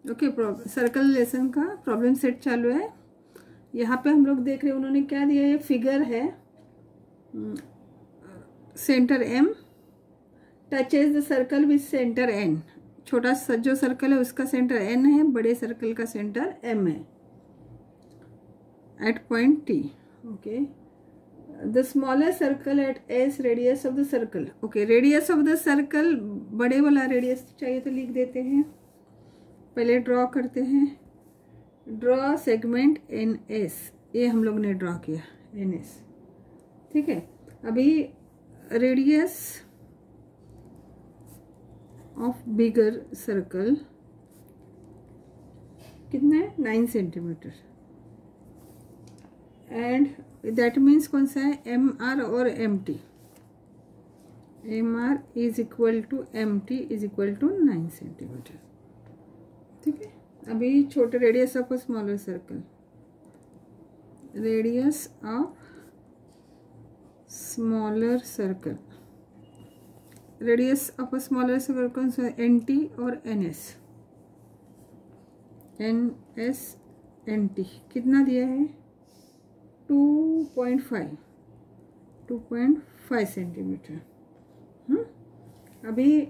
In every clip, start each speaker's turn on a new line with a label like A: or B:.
A: Okay, circle lesson का problem set चालू है। यहाँ पे हम लोग देख रहे हैं उन्होंने क्या दिया, ये फिगर है, centre M touches the circle with centre N। छोटा सा जो सर्कल है उसका सेंटर N है, बड़े सर्कल का सेंटर M है at point T। Okay, the smaller circle at S radius of the circle. Okay, radius of the circle, बड़े वाला रेडियस चाहिए तो लिख देते हैं। पहले ड्रॉ करते हैं, ड्रॉ सेगमेंट NS, ये हम लोग ने ड्रॉ किया NS, ठीक है। अभी रेडियस ऑफ बिगर सर्कल कितना है, 9 सेंटीमीटर, एंड दैट मीन्स कौन सा है, MR और MT। MR is equal to MT is equal to 9 centimetre, ठीक है। अभी छोटे radius of a smaller circle, radius of smaller circle, radius of a smaller circle कौन सा, NT और NS। NS NT कितना दिया है, 2.5 सेंटीमीटर। अभी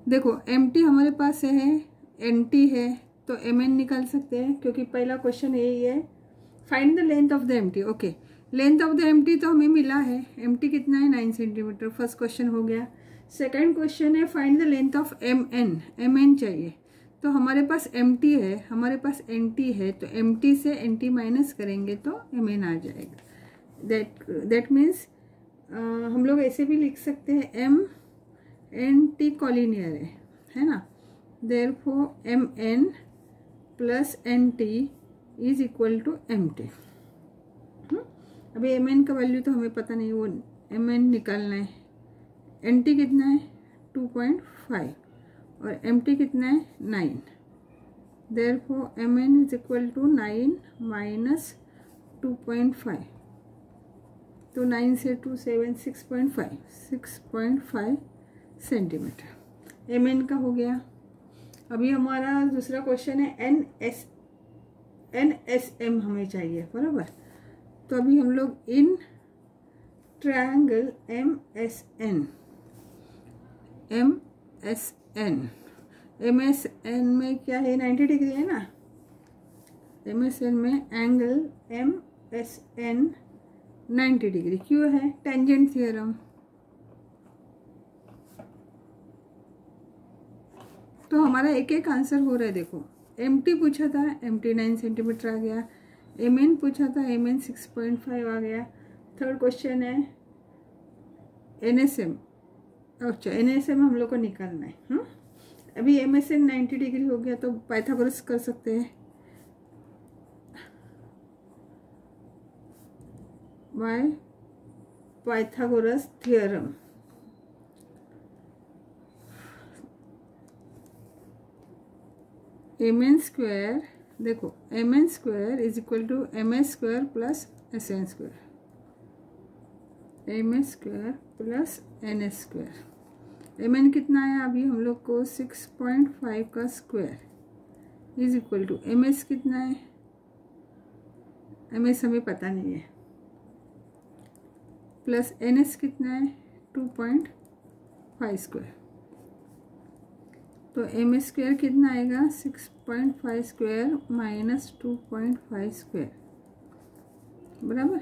A: देखो MT हमारे पास है, NT है, तो MN निकाल सकते हैं क्योंकि पहला क्वेश्चन यही है, find the length of the MT। Okay, length of the MT तो हमें मिला है, MT कितना है, 9 सेंटीमीटर, फर्स्ट क्वेश्चन हो गया। सेकंड क्वेश्चन है find the length of MN, MN चाहिए, तो हमारे पास MT है, हमारे पास NT है, तो MT से NT माइनस करेंगे तो MN आ जाएगा। दैट मीन्स हम लोग ऐसे भी लिख सकते हैं, MNT कॉलिनियर है ना, therefore MN plus NT is equal to MT। अभी MN का वैल्यू तो हमें पता नहीं, वो MN निकालना है। NT कितना है, 2.5 और MT कितना है, 9। therefore MN is equal to 9 minus 2.5, तो 9 से 2 7 6.5 सेंटीमीटर MN का हो गया। अभी हमारा दूसरा क्वेश्चन है NSM हमें चाहिए, बराबर। तो अभी हम लोग इन ट्रायंगल MSN में क्या है, 90 डिग्री है ना। MSN में एंगल MSN 90 डिग्री क्यों है, टेंजेंट थ्योरम। तो हमारा एक एक आंसर हो रहा है। देखो MT पूछा था, MT 9 सेंटीमीटर आ गया। MN पूछा था, MN 6.5 आ गया। थर्ड क्वेश्चन है NSM। अच्छा, NSM हम लोग को निकालना है। अभी MSN 90 डिग्री हो गया तो पाइथागोरस कर सकते हैं, by Pythagoras theorem. MN square, देखो MN square is equal to MS square plus SN square, MS square plus NS square. MN कितना है अभी हम लोग को, 6.5 का square is equal to MS कितना है, MS हमें पता नहीं है, प्लस NS कितना है, 2.5 स्क्वायर। तो MS स्क्वायर कितना आएगा, 6.5 स्क्वायर माइनस 2.5 स्क्वायर, बराबर।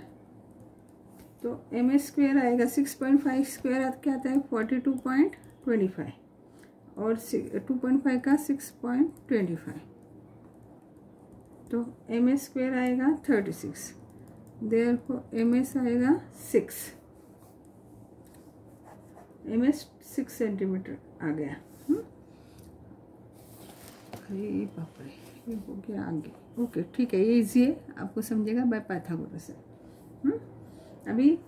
A: तो MS स्क्वायर आएगा 6.5 स्क्वायर क्या आता है, 42.25 और 2.5 का 6.25, तो MS स्क्वायर आएगा 36। देयरफॉर MS आएगा 6, MS 6 सेंटीमीटर आ गया। अरे बाप रे, ये हो गया आगे। ओके ठीक है, ये इजी है, आपको समझेगा बाय पाइथागोरस है। अभी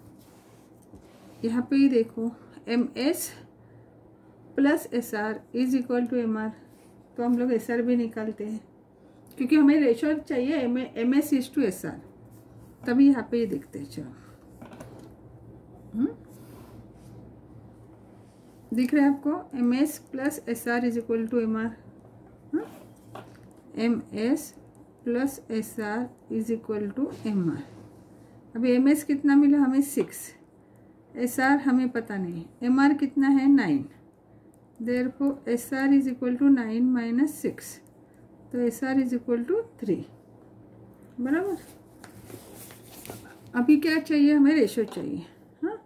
A: यहाँ पे ही देखो MS plus SR is equal to MR, तो हम लोग SR भी निकालते हैं क्योंकि हमें रेशो चाहिए MS इज टू SR, तभी यहाँ पे ही देखते हैं। चलो दिख रहा है आपको, MS plus SR is equal to MR। M S plus S R is equal to M R. अभी एम एस कितना मिला हमें 6, एस आर हमें पता नहीं, एम आर कितना है 9, therefore S R is equal to 9 minus 6, तो S R is equal to 3, बराबर। अभी क्या चाहिए हमें, रेशो चाहिए। हाँ,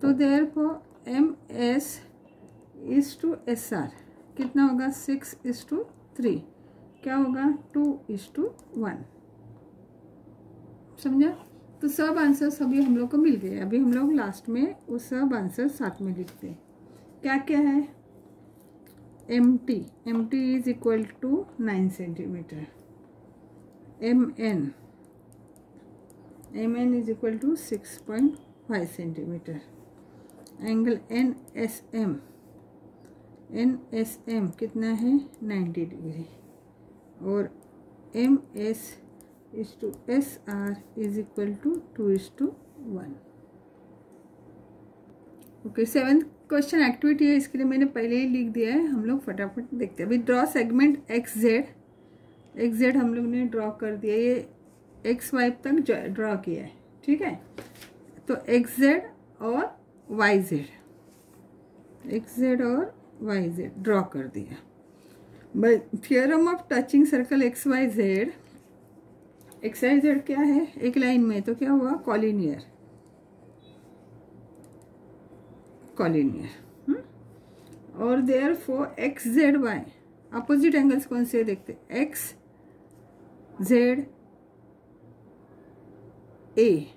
A: तो therefore M S is to S R कितना होगा 6:3, क्या होगा 2:1, समझा। तो सब आंसर सभी हम लोग को मिल गए। अभी हम लोग लास्ट में वो सब आंसर साथ में लिखते हैं। क्या क्या है, M T is equal to 9 centimetre, M N is equal to 6.5 centimetre, angle N S M कितना है 90 डिग्री, और M S is to S R is equal to 2:1। Okay, 7th question activity है, इसके लिए मैंने पहले ही लिख दिया है, हम लोग फटाफट देखते हैं। अभी ड्रॉ सेगमेंट एक्स जेड हम लोग ने ड्रॉ कर दिया, ये एक्स वाई तक ड्रॉ किया है, ठीक है। तो एक्स जेड और वाई जेड, एक्स जेड और वाई जेड ड्रॉ कर दिया। But theorem of touching circle X Y Z क्या है, एक लाइन में, तो क्या हुआ कॉलिनियर। और therefore X Z Y opposite angles कौन से देखते, एक्स जेड ए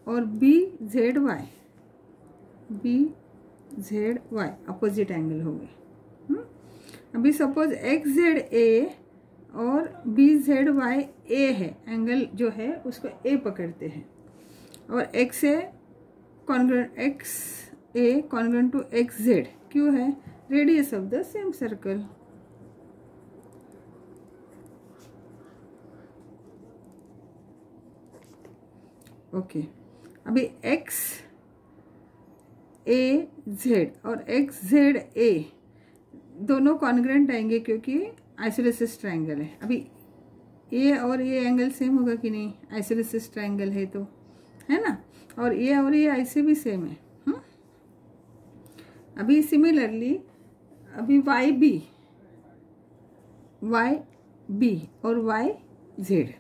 A: और B Z Y opposite angle हो गए। अभी सपोज एक्स जेड ए और बी जेड वाई ए है, एंगल जो है उसको ए पकड़ते हैं, और X A congruent to X Z क्यों है, radius of the same circle. Okay, अभी एक्स ए जेड और एक्स जेड ए दोनों कॉन्ग्रुएंट आएंगे क्योंकि आइसोलेसिस ट्रायंगल है। अभी ए और ए एंगल सेम होगा कि नहीं, आइसोलेसिस ट्रायंगल है तो, है ना, और ये ऐसे भी सेम है। अभी सिमिलरली अभी वाई बी और वाई जेड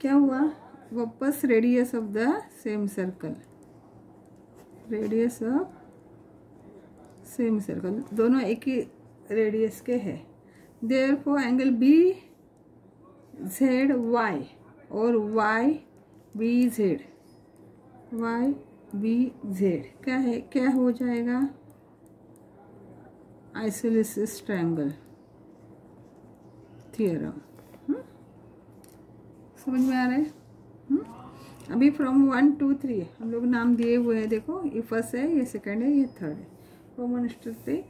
A: क्या हुआ, वापस radius of the same circle, दोनों एक ही रेडियस के है। Therefore angle B Z Y और वाई बी जेड क्या है, क्या हो जाएगा, आइसोलेसिस ट्रायंगल थ्योरम। समझ में आ रहा है। अभी फ्रॉम 1 2 3 हम लोग नाम दिए हुए हैं, देखो ये फर्स्ट है, ये सेकंड है, ये थर्ड है। Common structure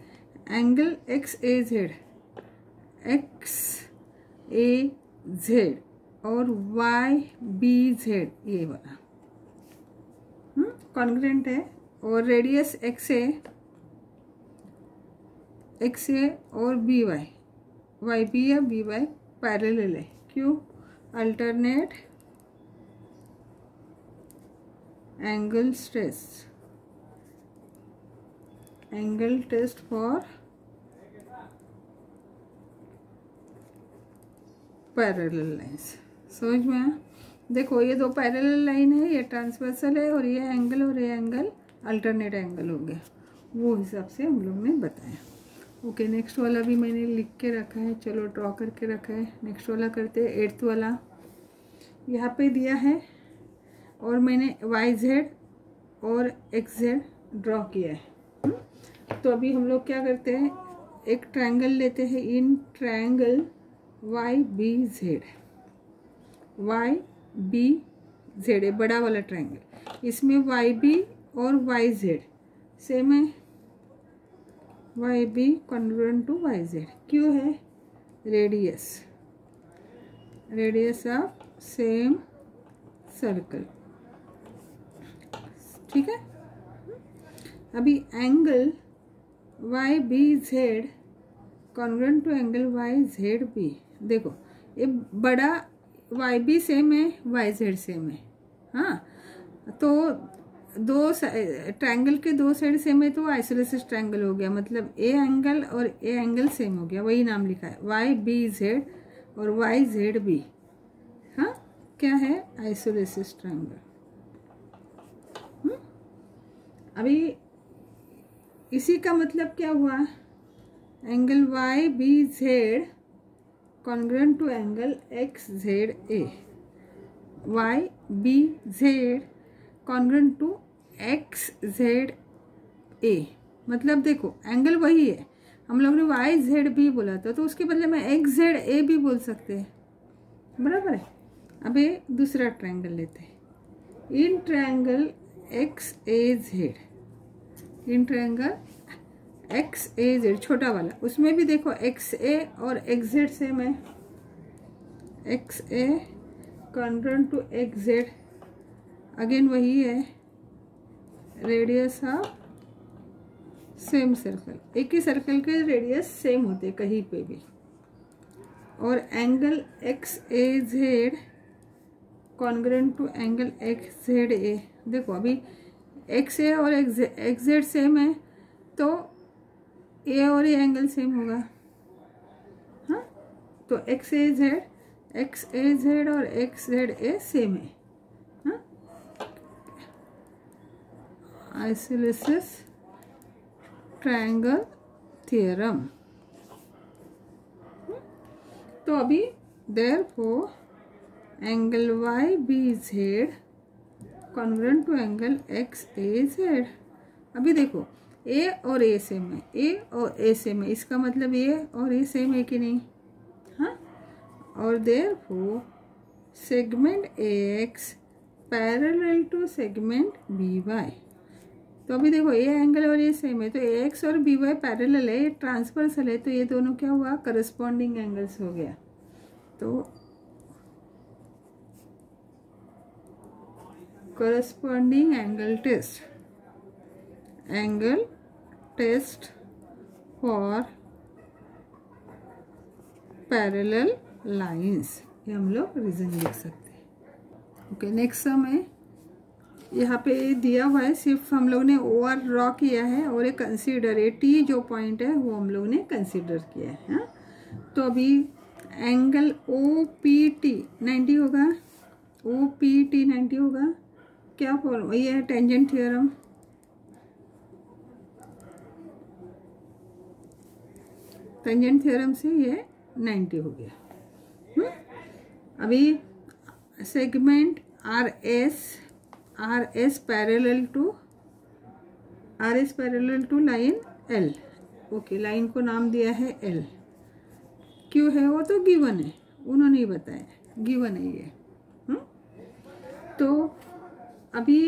A: angle X A Z और वाई बी जेड ये वाला कॉन्ग्रुएंट है, और रेडियस एक्स ए और बी वाई बी या बी वाई पैरेलल है, क्यों, alternate angle test for parallel lines. समझ में आया। देखो ये दो पैरेलल लाइन है, ये ट्रांसवर्सल है, और ये एंगल अल्टरनेट एंगल हो गया, वो हिसाब से हम लोग ने बताया। ओके, नेक्स्ट वाला भी मैंने लिख के रखा है, चलो ड्रॉ करके रखा है। नेक्स्ट वाला करते हैं, 8th वाला यहाँ पे दिया है, और मैंने वाई जेड और एक्स जेड ड्रॉ किया है। तो अभी हम लोग क्या करते हैं, एक ट्रायंगल लेते हैं, in triangle Y B Z है बड़ा वाला ट्रायंगल, इसमें वाई बी और वाई जेड सेम है, Y B congruent to Y Z क्यों है, रेडियस ऑफ सेम सर्कल, ठीक है। अभी angle Y B Z congruent to angle Y Z B. देखो ये बड़ा वाई बी सेम है, वाई जेड सेम है। हाँ, तो दो ट्रायंगल के दो साइड सेम है तो आइसोलेसिस ट्रायंगल हो गया, मतलब ए एंगल और ए एंगल सेम हो गया, वही नाम लिखा है वाई बी जेड और वाई जेड बी। हाँ, क्या है? Isosceles triangle. अभी इसी का मतलब क्या हुआ? Angle Y B Z congruent to angle X Z A, Y B Z congruent to X Z A. मतलब देखो एंगल वही है, हम लोग ने वाई जेड बी बोला था तो उसके बदले में एक्स जेड ए भी बोल सकते हैं, बराबर है। अब ये दूसरा ट्रायंगल लेते हैं। In triangle X A Z, in triangle X A Z छोटा वाला, उसमें भी देखो एक्स ए और एक्स जेड सेम है। X A congruent to X Z, again वही है, रेडियस ऑफ सेम सर्कल, एक ही सर्कल के रेडियस सेम होते कहीं पे भी। और angle X A Z congruent to angle X Z A. देखो अभी एक्स ए और एक्स जेड सेम है तो ए और ए एंगल सेम होगा। हाँ, तो एक्स ए जेड और एक्स जेड ए सेम है। हाँ, आइसोलेसिस ट्रायंगल थ्योरम। तो अभी therefore angle Y B Z congruent to angle X A Z. अभी देखो ए और ए सेम है, ए और ए सेम है, इसका मतलब ए और ए सेम है कि नहीं? हाँ, और therefore segment A X parallel to segment B Y. तो अभी देखो ए एंगल और ये सेम है तो ए एक्स और बी वाई पैरेलल है, ये ट्रांसवर्सल है, तो ये दोनों क्या हुआ? करस्पॉन्डिंग एंगल्स हो गया। तो corresponding angle test for parallel lines, ये हम लोग रीजन लिख सकते हैं। ओके, नेक्स्ट सम है, यहाँ पे दिया हुआ है, सिर्फ हम लोग ने ओवर ड्रॉ किया है और एक कंसीडर है टी जो पॉइंट है वो हम लोग ने कंसीडर किया है। हाँ, तो अभी एंगल ओ पी टी 90 होगा, ओ पी टी 90 होगा। क्या फॉर्म? ये है टेंजेंट थ्योरम। टेंजेंट थ्योरम से ये 90 हो गया। अभी segment R S parallel to line L. Okay, line को नाम दिया है एल। क्यों है वो तो गिवन है, उन्होंने ही बताया, गिवन है ये। तो अभी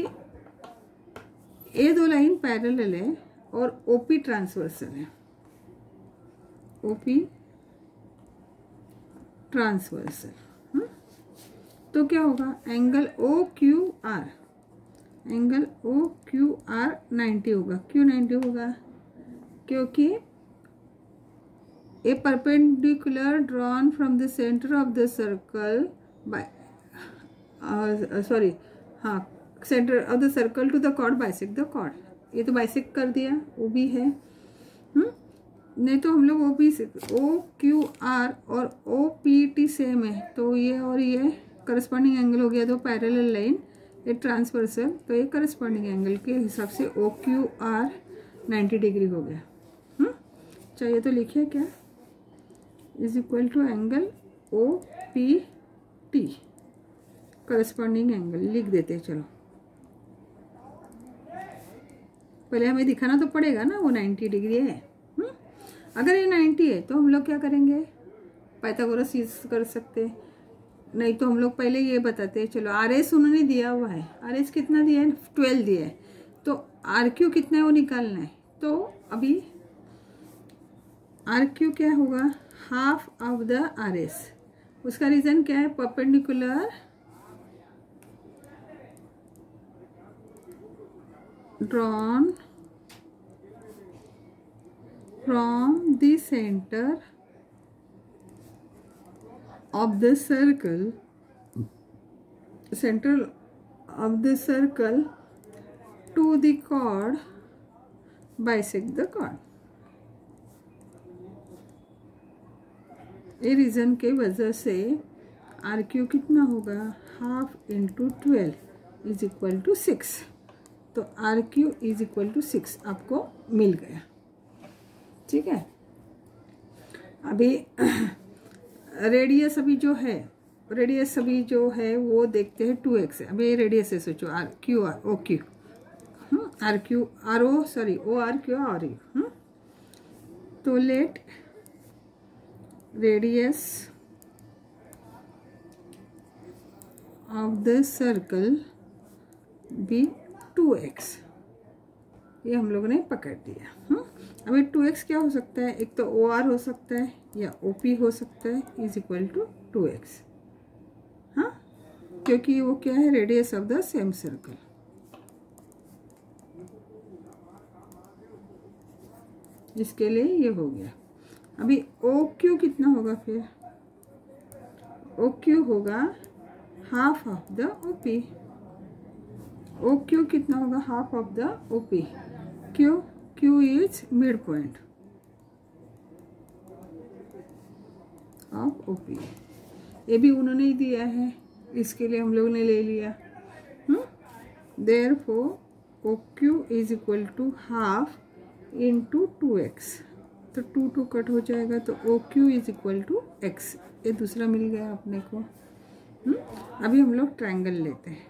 A: ये दो लाइन पैरेलल है और ओपी ट्रांसवर्सल है, ओपी ट्रांसवर्सल। तो क्या होगा? एंगल ओ क्यू आर 90 होगा। क्यों 90 होगा? क्योंकि a perpendicular drawn from the centre of the circle by centre of the circle to the chord bisect the chord. ये तो बाइसेक्ट कर दिया, वो भी है। नहीं तो हम लोग ओ क्यू आर और ओ पी टी सेम है तो ये और ये करस्पॉन्डिंग एंगल हो गया। तो पैरेलल लाइन, ये ट्रांसवर्सल, तो ये करस्पॉन्डिंग एंगल के हिसाब से ओ क्यू आर 90 डिग्री हो गया। चाहिए तो लिखिए क्या? Is equal to angle O P T, corresponding angle लिख देते हैं। चलो पहले हमें दिखाना तो पड़ेगा ना वो 90 डिग्री है। अगर ये 90 है तो हम लोग क्या करेंगे? पाइथागोरस यूज कर सकते हैं, नहीं तो हम लोग पहले ये बताते हैं। चलो आर एस उन्होंने दिया हुआ है, आर एस कितना दिया है? 12 दिया है, तो आर क्यू कितना है वो निकालना है। तो अभी आर क्यू क्या होगा? Half of the R S. उसका रीजन क्या है? Perpendicular drawn from the center of the circle to the chord, bisect the chord। ये रीज़न के वजह से आर क्यू कितना होगा, half into 12 is equal to 6। तो R Q is equal to 6 आपको मिल गया। ठीक है, अभी रेडियस अभी जो है वो देखते हैं 2x है। अभी रेडियस है, सोचो R Q R O Q, R Q R O sorry O R Q R U. तो let radius of the circle be 2x, ये हम लोगों ने पकड़ दिया। अभी 2x क्या हो सकता है, एक तो ओ आर हो सकता है या ओ पी हो सकता है, इज इक्वल टू 2x। हाँ, क्योंकि वो क्या है, radius of the same circle. इसके लिए ये हो गया। अभी ओ क्यू कितना होगा, फिर ओ क्यू होगा half of the O P. O Q कितना होगा, half of the O P. Q is mid point of O P. ये भी उन्होंने ही दिया है, इसके लिए हम लोग ने ले लिया। Therefore O Q is equal to half into 2x। तो 2 कट हो जाएगा, तो O Q is equal to x। ये दूसरा मिल गया अपने को। अभी हम लोग ट्रायंगल लेते हैं।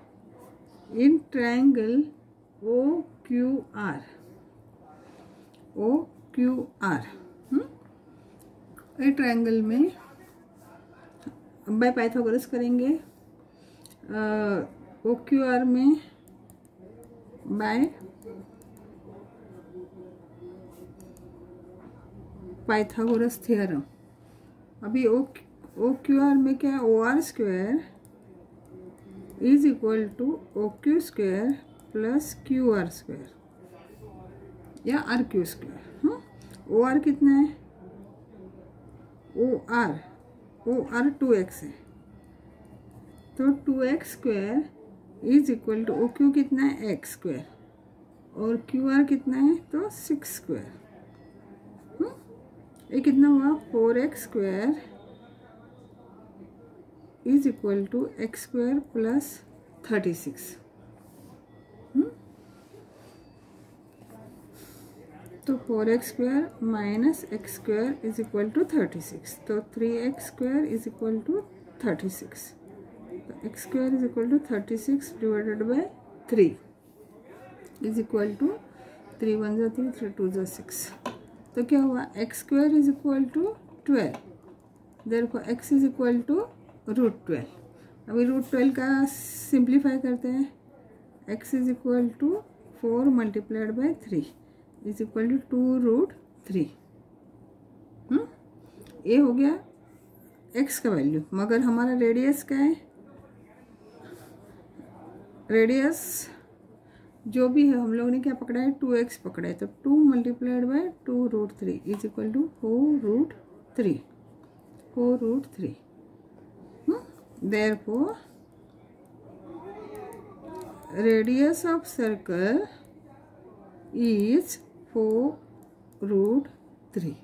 A: In triangle O Q R ये ट्रायंगल में बाय पाइथागोरस करेंगे। ओ क्यू आर में बाय पाइथागोरस थ्योरम। अभी ओ क्यू आर में क्या है, O R square is equal to O Q square plus Q R square या R Q square. O R कितना है, ओ आर 2x है, तो 2x square is equal to O Q कितना है, x स्क्वायर, और क्यू आर कितना है, तो 6 स्क्वायर। ये कितना हुआ, 4x square is equal to x square plus 36। तो 4x square minus x square is equal to 36। तो 3x square is equal to 36। तो x square is equal to 36 divided by 3 is equal to 3 1 जा 3 3 2 जा 6। तो क्या हुआ, x square is equal to 12। Therefore x is equal to √12। अभी √12 का simplify करते हैं। x is equal to 4 multiplied by 3 is equal to 2√3। ये हो गया x का वैल्यू। मगर हमारा रेडियस क्या है, रेडियस जो भी है हम लोग ने क्या पकड़ा है, 2x पकड़ा है। तो 2 multiplied by 2√3 is equal to 4√3। Therefore, radius of circle is 4√3।